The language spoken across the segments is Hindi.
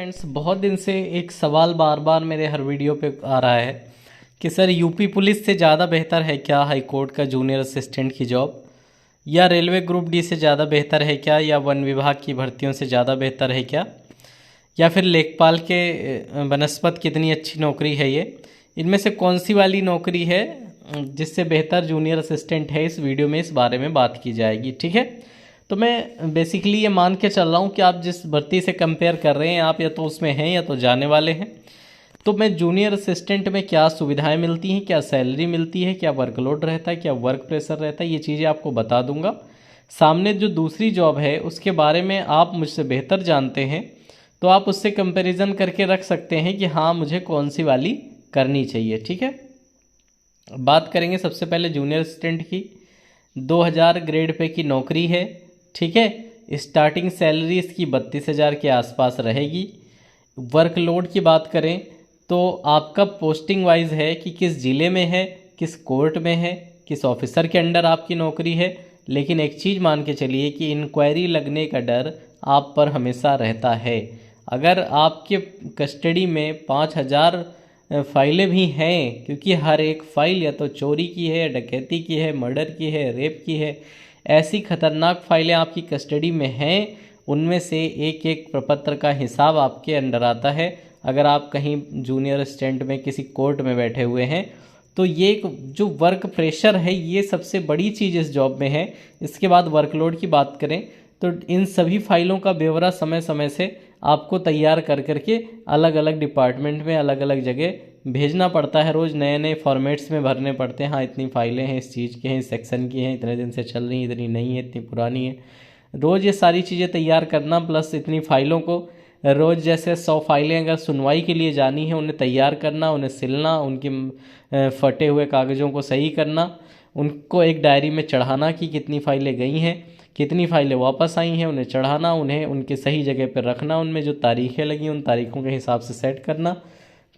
फ्रेंड्स, बहुत दिन से एक सवाल बार बार मेरे हर वीडियो पे आ रहा है कि सर यूपी पुलिस से ज़्यादा बेहतर है क्या हाई कोर्ट का जूनियर असिस्टेंट की जॉब, या रेलवे ग्रुप डी से ज़्यादा बेहतर है क्या, या वन विभाग की भर्तियों से ज़्यादा बेहतर है क्या, या फिर लेखपाल के बनस्पत कितनी अच्छी नौकरी है ये, इनमें से कौन सी वाली नौकरी है जिससे बेहतर जूनियर असिस्टेंट है। इस वीडियो में इस बारे में बात की जाएगी। ठीक है, तो मैं बेसिकली ये मान के चल रहा हूँ कि आप जिस भर्ती से कंपेयर कर रहे हैं आप या तो उसमें हैं या तो जाने वाले हैं। तो मैं जूनियर असिस्टेंट में क्या सुविधाएं मिलती हैं, क्या सैलरी मिलती है, क्या वर्कलोड रहता है, क्या वर्क प्रेशर रहता है, ये चीज़ें आपको बता दूंगा। सामने जो दूसरी जॉब है उसके बारे में आप मुझसे बेहतर जानते हैं, तो आप उससे कंपैरिजन करके रख सकते हैं कि हाँ मुझे कौन सी वाली करनी चाहिए। ठीक है, बात करेंगे सबसे पहले जूनियर असिस्टेंट की। 2000 ग्रेड पे की नौकरी है। ठीक है, स्टार्टिंग सैलरी इसकी 32,000 के आसपास रहेगी। वर्कलोड की बात करें तो आपका पोस्टिंग वाइज है कि किस ज़िले में है, किस कोर्ट में है, किस ऑफिसर के अंडर आपकी नौकरी है। लेकिन एक चीज़ मान के चलिए कि इंक्वायरी लगने का डर आप पर हमेशा रहता है। अगर आपके कस्टडी में 5,000 फाइलें भी हैं, क्योंकि हर एक फ़ाइल या तो चोरी की है, डकैती की है, मर्डर की है, रेप की है, ऐसी खतरनाक फाइलें आपकी कस्टडी में हैं, उनमें से एक एक प्रपत्र का हिसाब आपके अंडर आता है। अगर आप कहीं जूनियर असिस्टेंट में किसी कोर्ट में बैठे हुए हैं तो ये एक जो वर्क प्रेशर है ये सबसे बड़ी चीज़ इस जॉब में है। इसके बाद वर्कलोड की बात करें तो इन सभी फाइलों का ब्यौरा समय समय से आपको तैयार कर करके अलग अलग डिपार्टमेंट में अलग अलग जगह भेजना पड़ता है। रोज़ नए नए फॉर्मेट्स में भरने पड़ते हैं। हाँ, इतनी फाइलें हैं, इस चीज़ की हैं, इस सेक्शन की हैं, इतने दिन से चल रही हैं, इतनी नई है, इतनी पुरानी है। रोज़ ये सारी चीज़ें तैयार करना, प्लस इतनी फ़ाइलों को रोज़ जैसे 100 फाइलें अगर सुनवाई के लिए जानी है उन्हें तैयार करना, उन्हें सिलना, उनके फटे हुए कागज़ों को सही करना, उनको एक डायरी में चढ़ाना कि कितनी फ़ाइलें गई हैं, कितनी फ़ाइलें वापस आई हैं, उन्हें चढ़ाना, उन्हें उनके सही जगह पर रखना, उनमें जो तारीखें लगी उन तारीखों के हिसाब से सेट करना।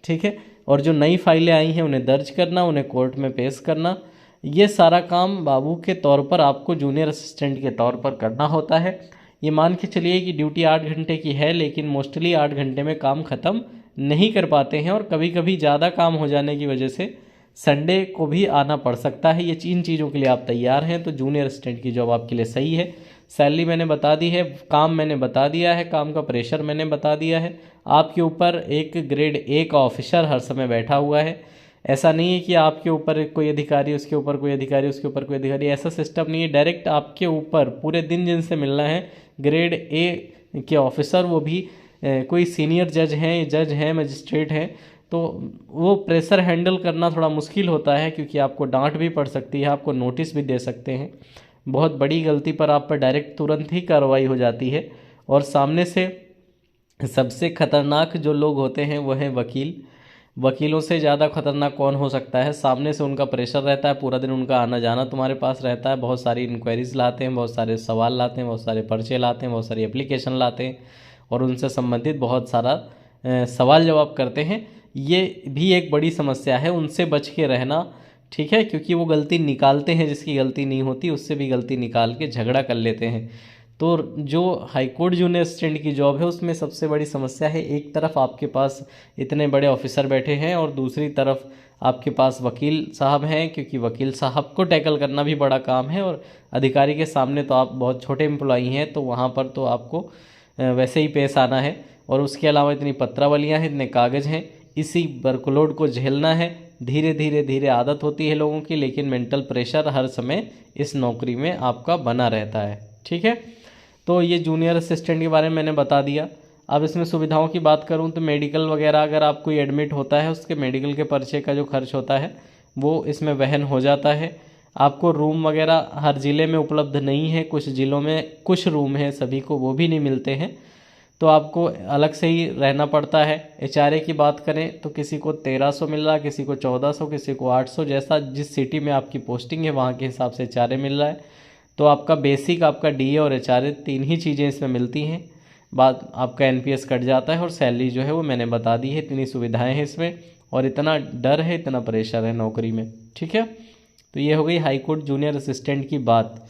ठीक है, और जो नई फाइलें आई हैं उन्हें दर्ज करना, उन्हें कोर्ट में पेश करना। ये सारा काम बाबू के तौर पर आपको जूनियर असिस्टेंट के तौर पर करना होता है। ये मान के चलिए कि ड्यूटी 8 घंटे की है, लेकिन मोस्टली 8 घंटे में काम ख़त्म नहीं कर पाते हैं, और कभी कभी ज़्यादा काम हो जाने की वजह से संडे को भी आना पड़ सकता है। ये इन चीज़ों के लिए आप तैयार हैं तो जूनियर असिस्टेंट की जॉब आपके लिए सही है। सैलरी मैंने बता दी है, काम मैंने बता दिया है, काम का प्रेशर मैंने बता दिया है। आपके ऊपर एक ग्रेड ए का ऑफिसर हर समय बैठा हुआ है। ऐसा नहीं है कि आपके ऊपर कोई अधिकारी, उसके ऊपर कोई अधिकारी, उसके ऊपर कोई अधिकारी, ऐसा सिस्टम नहीं है। डायरेक्ट आपके ऊपर पूरे दिन जिनसे मिलना है ग्रेड ए के ऑफिसर, वो भी कोई सीनियर जज हैं, मजिस्ट्रेट हैं, तो वो प्रेशर हैंडल करना थोड़ा मुश्किल होता है, क्योंकि आपको डांट भी पड़ सकती है, आपको नोटिस भी दे सकते हैं। बहुत बड़ी गलती पर आप पर डायरेक्ट तुरंत ही कार्रवाई हो जाती है। और सामने से सबसे खतरनाक जो लोग होते हैं वो हैं वकील। वकीलों से ज़्यादा खतरनाक कौन हो सकता है। सामने से उनका प्रेशर रहता है, पूरा दिन उनका आना जाना तुम्हारे पास रहता है, बहुत सारी इंक्वायरीज लाते हैं, बहुत सारे सवाल लाते हैं, बहुत सारे पर्चे लाते हैं, बहुत सारी एप्लीकेशन लाते हैं, और उनसे संबंधित बहुत सारा सवाल जवाब करते हैं। ये भी एक बड़ी समस्या है, उनसे बच के रहना। ठीक है, क्योंकि वो गलती निकालते हैं, जिसकी गलती नहीं होती उससे भी गलती निकाल के झगड़ा कर लेते हैं। तो जो हाईकोर्ट जूनियर असिस्टेंट की जॉब है उसमें सबसे बड़ी समस्या है, एक तरफ आपके पास इतने बड़े ऑफिसर बैठे हैं और दूसरी तरफ आपके पास वकील साहब हैं, क्योंकि वकील साहब को टैकल करना भी बड़ा काम है, और अधिकारी के सामने तो आप बहुत छोटे एम्प्लॉई हैं, तो वहाँ पर तो आपको वैसे ही पेश आना है। और उसके अलावा इतनी पत्रावलियाँ हैं, इतने कागज़ हैं, इसी वर्कलोड को झेलना है। धीरे धीरे धीरे आदत होती है लोगों की, लेकिन मेंटल प्रेशर हर समय इस नौकरी में आपका बना रहता है। ठीक है, तो ये जूनियर असिस्टेंट के बारे में मैंने बता दिया। अब इसमें सुविधाओं की बात करूं तो मेडिकल वगैरह, अगर आप कोई एडमिट होता है उसके मेडिकल के पर्चे का जो खर्च होता है वो इसमें वहन हो जाता है। आपको रूम वगैरह हर ज़िले में उपलब्ध नहीं है, कुछ ज़िलों में कुछ रूम हैं, सभी को वो भी नहीं मिलते हैं, तो आपको अलग से ही रहना पड़ता है। एचआरए की बात करें तो किसी को 1300 मिल रहा है, किसी को 1400, किसी को 800, जैसा जिस सिटी में आपकी पोस्टिंग है वहाँ के हिसाब से एचआरए मिल रहा है। तो आपका बेसिक, आपका डीए और एचआरए 3 ही चीज़ें इसमें मिलती हैं। बाद आपका एनपीएस कट जाता है, और सैलरी जो है वो मैंने बता दी है। इतनी सुविधाएं हैं इसमें, और इतना डर है, इतना प्रेशर है नौकरी में। ठीक है, तो ये हो गई हाईकोर्ट जूनियर असिस्टेंट की बात।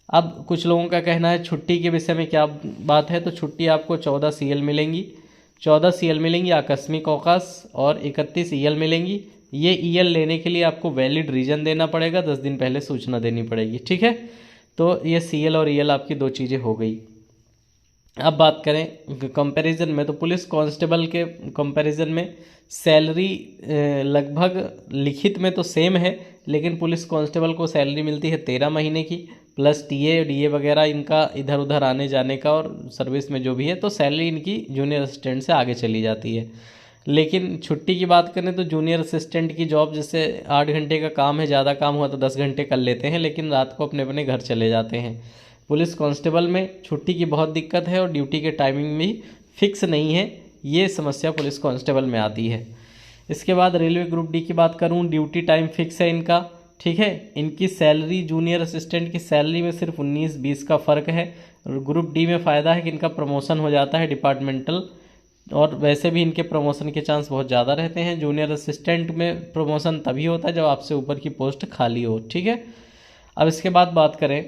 अब कुछ लोगों का कहना है छुट्टी के विषय में क्या बात है, तो छुट्टी आपको 14 CL मिलेंगी। 14 CL मिलेंगी आकस्मिक अवकाश और 31 EL मिलेंगी। ये EL लेने के लिए आपको वैलिड रीज़न देना पड़ेगा, 10 दिन पहले सूचना देनी पड़ेगी, ठीक है। तो ये CL और EL आपकी दो चीज़ें हो गई। अब बात करें कंपैरिजन में, तो पुलिस कांस्टेबल के कंपैरिजन में सैलरी लगभग लिखित में तो सेम है, लेकिन पुलिस कांस्टेबल को सैलरी मिलती है 13 महीने की प्लस TA DA वगैरह इनका इधर उधर आने जाने का और सर्विस में जो भी है, तो सैलरी इनकी जूनियर असिस्टेंट से आगे चली जाती है। लेकिन छुट्टी की बात करें तो जूनियर असिस्टेंट की जॉब जैसे 8 घंटे का काम है, ज़्यादा काम हुआ तो 10 घंटे कर लेते हैं, लेकिन रात को अपने अपने घर चले जाते हैं। पुलिस कांस्टेबल में छुट्टी की बहुत दिक्कत है और ड्यूटी के टाइमिंग भी फिक्स नहीं है, ये समस्या पुलिस कांस्टेबल में आती है। इसके बाद रेलवे ग्रुप डी की बात करूं, ड्यूटी टाइम फिक्स है इनका, ठीक है। इनकी सैलरी जूनियर असिस्टेंट की सैलरी में सिर्फ 19-20 का फ़र्क है। ग्रुप डी में फ़ायदा है कि इनका प्रमोशन हो जाता है डिपार्टमेंटल, और वैसे भी इनके प्रमोशन के चांस बहुत ज़्यादा रहते हैं। जूनियर असिस्टेंट में प्रमोशन तभी होता है जब आपसे ऊपर की पोस्ट खाली हो, ठीक है। अब इसके बाद बात करें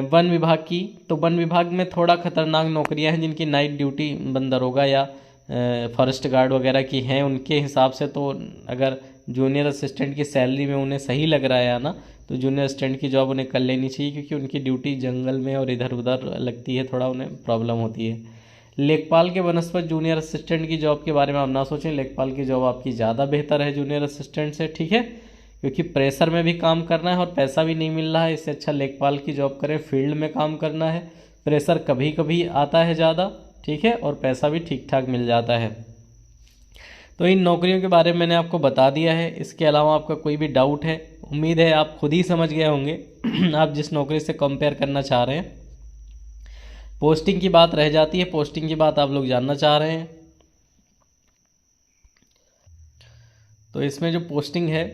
वन विभाग की, तो वन विभाग में थोड़ा खतरनाक नौकरियां हैं जिनकी नाइट ड्यूटी बंदरोगा या फॉरेस्ट गार्ड वगैरह की हैं। उनके हिसाब से तो अगर जूनियर असिस्टेंट की सैलरी में उन्हें सही लग रहा है ना, तो जूनियर असिस्टेंट की जॉब उन्हें कर लेनी चाहिए, क्योंकि उनकी ड्यूटी जंगल में और इधर उधर लगती है, थोड़ा उन्हें प्रॉब्लम होती है। लेखपाल के बनस्पत जूनियर असिस्टेंट की जॉब के बारे में आप ना सोचें, लेखपाल की जॉब आपकी ज़्यादा बेहतर है जूनियर असिस्टेंट से, ठीक है, क्योंकि प्रेशर में भी काम करना है और पैसा भी नहीं मिल रहा है। इससे अच्छा लेखपाल की जॉब करें, फील्ड में काम करना है, प्रेशर कभी कभी आता है ज़्यादा, ठीक है, और पैसा भी ठीक ठाक मिल जाता है। तो इन नौकरियों के बारे में मैंने आपको बता दिया है। इसके अलावा आपका कोई भी डाउट है, उम्मीद है आप खुद ही समझ गए होंगे आप जिस नौकरी से कंपेयर करना चाह रहे हैं। पोस्टिंग की बात रह जाती है, पोस्टिंग की बात आप लोग जानना चाह रहे हैं। तो इसमें जो पोस्टिंग है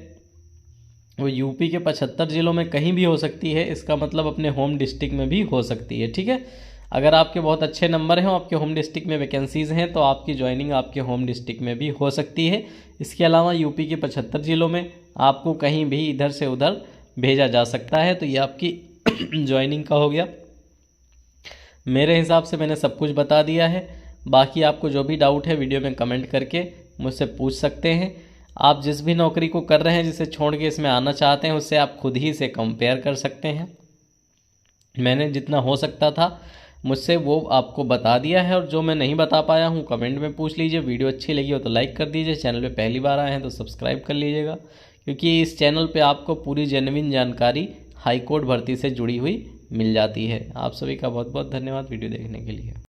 वो यूपी के 75 जिलों में कहीं भी हो सकती है, इसका मतलब अपने होम डिस्ट्रिक्ट में भी हो सकती है, ठीक है। अगर आपके बहुत अच्छे नंबर हैं, आपके होम डिस्ट्रिक्ट में वैकेंसीज़ हैं, तो आपकी ज्वाइनिंग आपके होम डिस्ट्रिक्ट में भी हो सकती है। इसके अलावा यूपी के 75 जिलों में आपको कहीं भी इधर से उधर भेजा जा सकता है। तो ये आपकी ज्वाइनिंग का हो गया। मेरे हिसाब से मैंने सब कुछ बता दिया है। बाकी आपको जो भी डाउट है वीडियो में कमेंट करके मुझसे पूछ सकते हैं। आप जिस भी नौकरी को कर रहे हैं, जिसे छोड़ के इसमें आना चाहते हैं, उससे आप खुद ही से कंपेयर कर सकते हैं। मैंने जितना हो सकता था मुझसे वो आपको बता दिया है, और जो मैं नहीं बता पाया हूँ कमेंट में पूछ लीजिए। वीडियो अच्छी लगी हो तो लाइक कर दीजिए, चैनल पे पहली बार आए हैं तो सब्सक्राइब कर लीजिएगा, क्योंकि इस चैनल पे आपको पूरी जेन्युइन जानकारी हाईकोर्ट भर्ती से जुड़ी हुई मिल जाती है। आप सभी का बहुत बहुत धन्यवाद वीडियो देखने के लिए।